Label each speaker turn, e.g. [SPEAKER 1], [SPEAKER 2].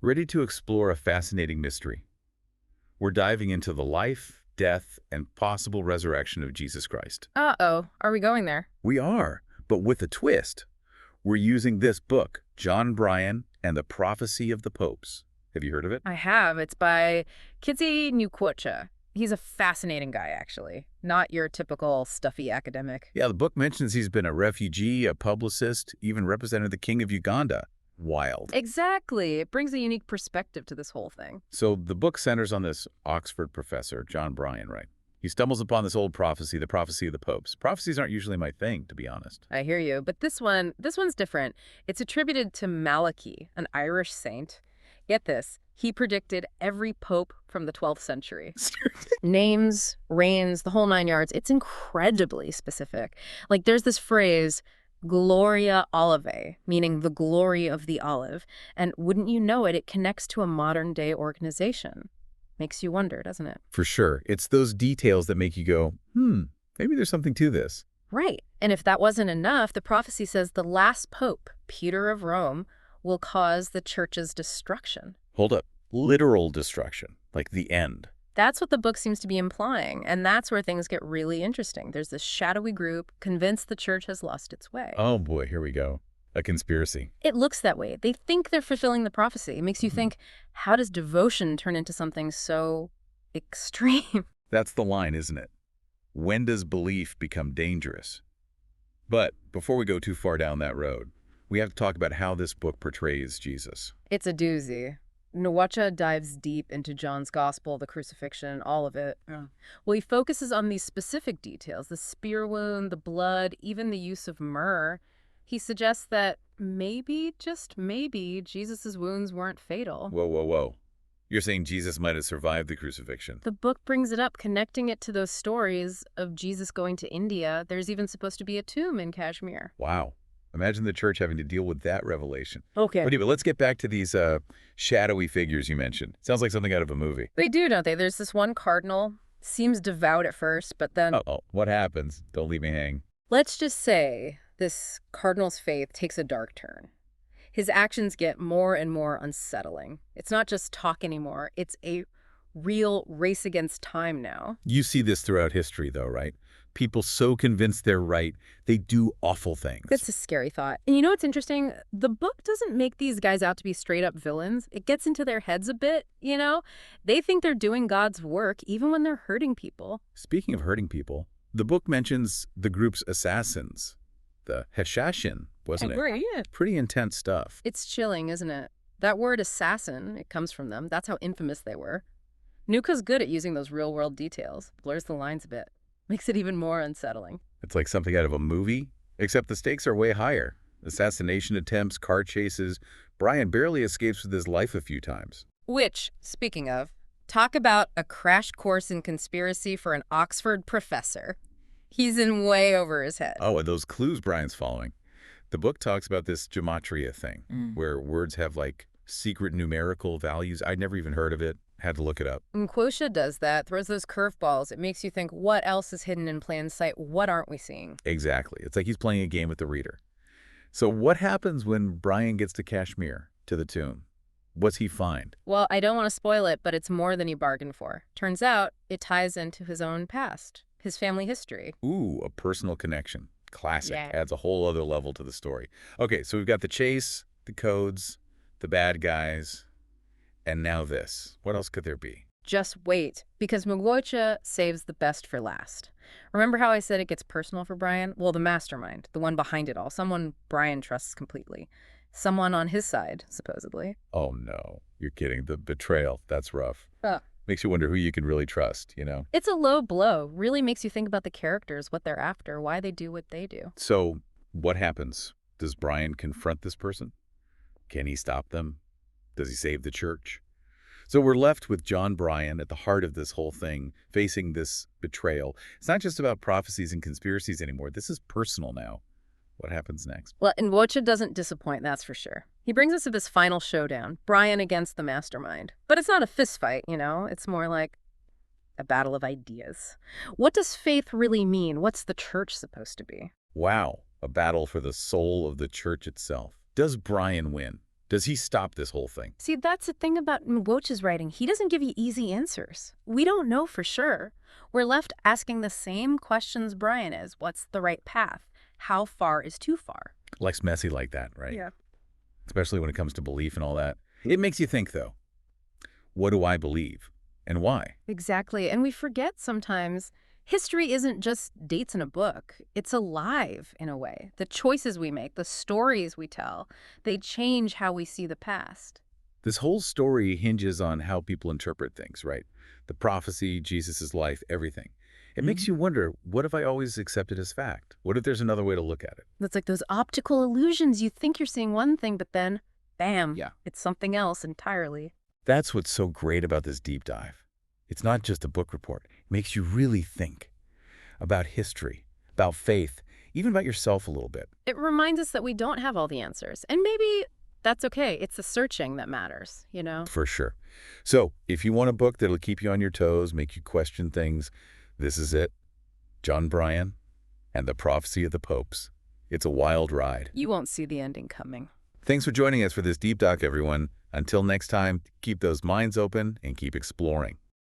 [SPEAKER 1] Ready to explore a fascinating mystery? We're diving into the life, death, and possible resurrection of Jesus Christ.
[SPEAKER 2] Uh-oh, are we going there?
[SPEAKER 1] We are, but with a twist. We're using this book, John Bryan and the Prophecy of the Popes. Have you heard of it?
[SPEAKER 2] I have. It's by Kizzi Nkwocha. He's a fascinating guy, actually. Not your typical stuffy academic.
[SPEAKER 1] Yeah, the book mentions he's been a refugee, a publicist, even represented the King of Uganda. Wild.
[SPEAKER 2] Exactly. It brings a unique perspective to this whole thing.
[SPEAKER 1] So the book centers on this Oxford professor, John Bryan, right? He stumbles upon this old prophecy, the prophecy of the popes. Prophecies aren't usually my thing, to be honest.
[SPEAKER 2] I hear you. But this one's different. It's attributed to Malachi, an Irish saint. Get this. He predicted every pope from the 12th century. Names, reigns, the whole nine yards. It's incredibly specific. Like there's this phrase, Gloria Olivae, meaning the glory of the olive. And wouldn't you know it, it connects to a modern day organization. Makes you wonder, doesn't it?
[SPEAKER 1] For sure. It's those details that make you go, maybe there's something to this.
[SPEAKER 2] Right. And if that wasn't enough, the prophecy says the last pope, Peter of Rome, will cause the church's destruction.
[SPEAKER 1] Hold up. Literal destruction, like the end.
[SPEAKER 2] That's what the book seems to be implying, and that's where things get really interesting. There's this shadowy group convinced the church has lost its way.
[SPEAKER 1] Oh boy, here we go. A conspiracy.
[SPEAKER 2] It looks that way. They think they're fulfilling the prophecy. It makes you think, how does devotion turn into something so extreme?
[SPEAKER 1] That's the line, isn't it? When does belief become dangerous? But before we go too far down that road, we have to talk about how this book portrays Jesus.
[SPEAKER 2] It's a doozy. Nkwocha dives deep into John's gospel, the crucifixion, all of it. Yeah. Well, he focuses on these specific details, the spear wound, the blood, even the use of myrrh. He suggests that maybe, just maybe, Jesus' wounds weren't fatal.
[SPEAKER 1] Whoa, whoa, whoa. You're saying Jesus might have survived the crucifixion?
[SPEAKER 2] The book brings it up, connecting it to those stories of Jesus going to India. There's even supposed to be a tomb in Kashmir.
[SPEAKER 1] Wow. Imagine the church having to deal with that revelation.
[SPEAKER 2] Okay.
[SPEAKER 1] But let's get back to these shadowy figures you mentioned. Sounds like something out of a movie.
[SPEAKER 2] They do, don't they? There's this one cardinal, seems devout at first, but then...
[SPEAKER 1] Uh-oh, what happens? Don't leave me hang.
[SPEAKER 2] Let's just say this cardinal's faith takes a dark turn. His actions get more and more unsettling. It's not just talk anymore. It's a real race against time now.
[SPEAKER 1] You see this throughout history, though, right? People so convinced they're right, they do awful things.
[SPEAKER 2] That's a scary thought. And you know what's interesting? The book doesn't make these guys out to be straight-up villains. It gets into their heads a bit, you know? They think they're doing God's work even when they're hurting people.
[SPEAKER 1] Speaking of hurting people, the book mentions the group's assassins, the Hashashin, wasn't it?
[SPEAKER 2] Yeah.
[SPEAKER 1] Pretty intense stuff.
[SPEAKER 2] It's chilling, isn't it? That word assassin, it comes from them. That's how infamous they were. Nuka's good at using those real-world details. Blurs the lines a bit. Makes it even more unsettling.
[SPEAKER 1] It's like something out of a movie, except the stakes are way higher. Assassination attempts, car chases. Bryan barely escapes with his life a few times.
[SPEAKER 2] Which, speaking of, talk about a crash course in conspiracy for an Oxford professor. He's in way over his head.
[SPEAKER 1] Oh, and those clues Bryan's following. The book talks about this gematria thing, where words have like secret numerical values. I'd never even heard of it. Had to look it up.
[SPEAKER 2] Nkwocha does that, throws those curveballs. It makes you think, what else is hidden in plain sight? What aren't we seeing?
[SPEAKER 1] Exactly. It's like he's playing a game with the reader. So what happens when Bryan gets to Kashmir, to the tomb? What's he find?
[SPEAKER 2] Well, I don't want to spoil it, but it's more than he bargained for. Turns out it ties into his own past, his family history.
[SPEAKER 1] Ooh, a personal connection. Classic.
[SPEAKER 2] Yeah.
[SPEAKER 1] Adds a whole other level to the story. Okay, so we've got the chase, the codes, the bad guys, and now this. What else could there be?
[SPEAKER 2] Just wait, because Nkwocha saves the best for last. Remember how I said it gets personal for Bryan? Well, the mastermind, the one behind it all, someone Bryan trusts completely. Someone on his side, supposedly.
[SPEAKER 1] Oh, no. You're kidding. The betrayal. That's rough.
[SPEAKER 2] Uh,
[SPEAKER 1] Makes you wonder who you can really trust, you know?
[SPEAKER 2] It's a low blow. Really makes you think about the characters, what they're after, why they do what they do.
[SPEAKER 1] So what happens? Does Bryan confront this person? Can he stop them? Does he save the church? So we're left with John Bryan at the heart of this whole thing, facing this betrayal. It's not just about prophecies and conspiracies anymore. This is personal now. What happens next?
[SPEAKER 2] Well, Nkwocha doesn't disappoint, that's for sure. He brings us to this final showdown, Bryan against the mastermind. But it's not a fist fight, you know? It's more like a battle of ideas. What does faith really mean? What's the church supposed to be?
[SPEAKER 1] Wow, a battle for the soul of the church itself. Does Bryan win? Does he stop this whole thing?
[SPEAKER 2] See, that's the thing about Nkwocha's writing. He doesn't give you easy answers. We don't know for sure. We're left asking the same questions Bryan is. What's the right path? How far is too far?
[SPEAKER 1] Life's messy like that, right?
[SPEAKER 2] Yeah.
[SPEAKER 1] Especially when it comes to belief and all that. It makes you think, though. What do I believe? And why?
[SPEAKER 2] Exactly. And we forget sometimes history isn't just dates in a book. It's alive in a way. The choices we make, the stories we tell, they change how we see the past.
[SPEAKER 1] This whole story hinges on how people interpret things, right? The prophecy, Jesus' life, everything. It makes you wonder, what if I always accept it as fact? What if there's another way to look at it?
[SPEAKER 2] That's like those optical illusions. You think you're seeing one thing, but then, bam,
[SPEAKER 1] Yeah.
[SPEAKER 2] it's something else entirely.
[SPEAKER 1] That's what's so great about this deep dive. It's not just a book report. It makes you really think about history, about faith, even about yourself a little bit.
[SPEAKER 2] It reminds us that we don't have all the answers. And maybe that's okay. It's the searching that matters, you know?
[SPEAKER 1] For sure. So, if you want a book that'll keep you on your toes, make you question things, this is it. John Bryan and the Prophecy of the Popes. It's a wild ride.
[SPEAKER 2] You won't see the ending coming.
[SPEAKER 1] Thanks for joining us for this deep dive, everyone. Until next time, keep those minds open and keep exploring.